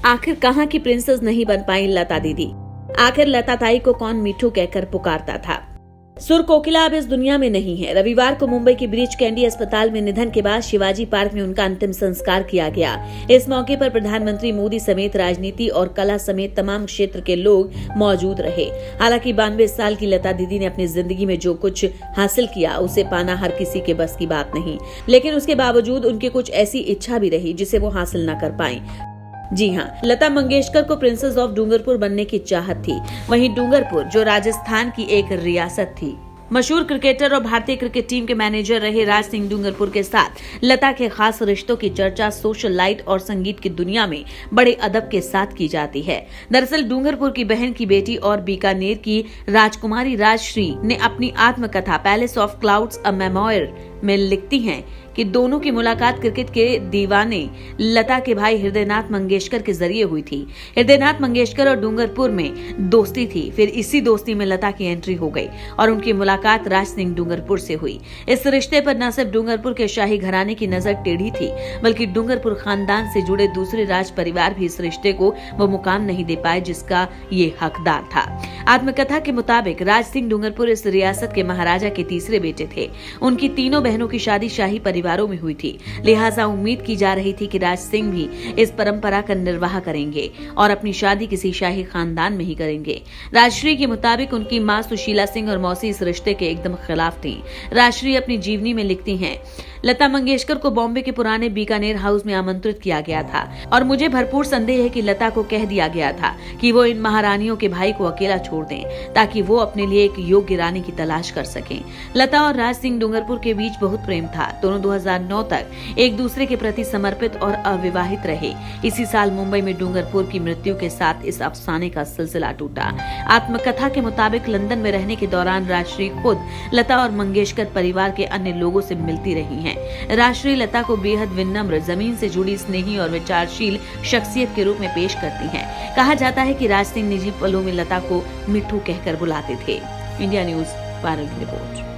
आखिर कहाँ की प्रिंसेस नहीं बन पाई लता दीदी? आखिर लता ताई को कौन मिठू कहकर पुकारता था? सुर कोकिला अब इस दुनिया में नहीं है। रविवार को मुंबई के ब्रीच कैंडी अस्पताल में निधन के बाद शिवाजी पार्क में उनका अंतिम संस्कार किया गया। इस मौके पर प्रधानमंत्री मोदी समेत राजनीति और कला समेत तमाम क्षेत्र के लोग मौजूद रहे। हालांकि 92 साल की लता दीदी ने अपनी जिंदगी में जो कुछ हासिल किया उसे पाना हर किसी के बस की बात नहीं, लेकिन उसके बावजूद उनकी कुछ ऐसी इच्छा भी रही जिसे वो हासिल न कर पाई। जी हां, लता मंगेशकर को प्रिंसेस ऑफ डूंगरपुर बनने की चाहत थी। वहीं डूंगरपुर जो राजस्थान की एक रियासत थी। मशहूर क्रिकेटर और भारतीय क्रिकेट टीम के मैनेजर रहे राज सिंह डूंगरपुर के साथ लता के खास रिश्तों की चर्चा सोशल लाइट और संगीत की दुनिया में बड़े अदब के साथ की जाती है। दरअसल डूंगरपुर की बहन की बेटी और बीकानेर की राजकुमारी राजश्री ने अपनी आत्मकथा palace of clouds a memoir में लिखती हैं कि दोनों की मुलाकात क्रिकेट के दीवाने लता के भाई हृदयनाथ मंगेशकर के जरिए हुई थी। हृदयनाथ मंगेशकर और डूंगरपुर में दोस्ती थी, फिर इसी दोस्ती में लता की एंट्री हो गई और उनकी मुलाकात राज सिंह डूंगरपुर से हुई। इस रिश्ते पर न सिर्फ डूंगरपुर के शाही घराने की नजर टेढ़ी थी, बल्कि डूंगरपुर खानदान से जुड़े दूसरे राज परिवार भी इस रिश्ते को वो मुकाम नहीं दे पाए जिसका ये हकदार था। आत्मकथा के मुताबिक राज सिंह डूंगरपुर इस रियासत के महाराजा के तीसरे बेटे थे। उनकी तीनों बहनों की शादी शाही परिवारों में हुई थी, लिहाजा उम्मीद की जा रही थी कि राज सिंह भी इस परंपरा का निर्वाह करेंगे और अपनी शादी किसी शाही खानदान में ही करेंगे। राजश्री के मुताबिक उनकी मां सुशीला सिंह और मौसी इस रिश्ते के एकदम खिलाफ थी। राजश्री अपनी जीवनी में लिखती हैं, लता मंगेशकर को बॉम्बे के पुराने बीकानेर हाउस में आमंत्रित किया गया था और मुझे भरपूर संदेह है कि लता को कह दिया गया था कि वो इन महारानियों के भाई को अकेला छोड़ दें ताकि वो अपने लिए एक योग्य रानी की तलाश कर सकें। लता और राज सिंह डूंगरपुर के बीच बहुत प्रेम था। दोनों 2009 तक एक दूसरे के प्रति समर्पित और अविवाहित रहे। इसी साल मुंबई में डूंगरपुर की मृत्यु के साथ इस अफसाने का सिलसिला टूटा। आत्मकथा के मुताबिक लंदन में रहने के दौरान राजश्री खुद लता और मंगेशकर परिवार के अन्य लोगों से मिलती रही हैं। राजश्री लता को बेहद विनम्र, जमीन से जुड़ी, स्नेही और विचारशील शख्सियत के रूप में पेश करती हैं। कहा जाता है कि राज सिंह निजी पलों में लता को मिठू कहकर बुलाते थे। इंडिया न्यूज वायरल की रिपोर्ट।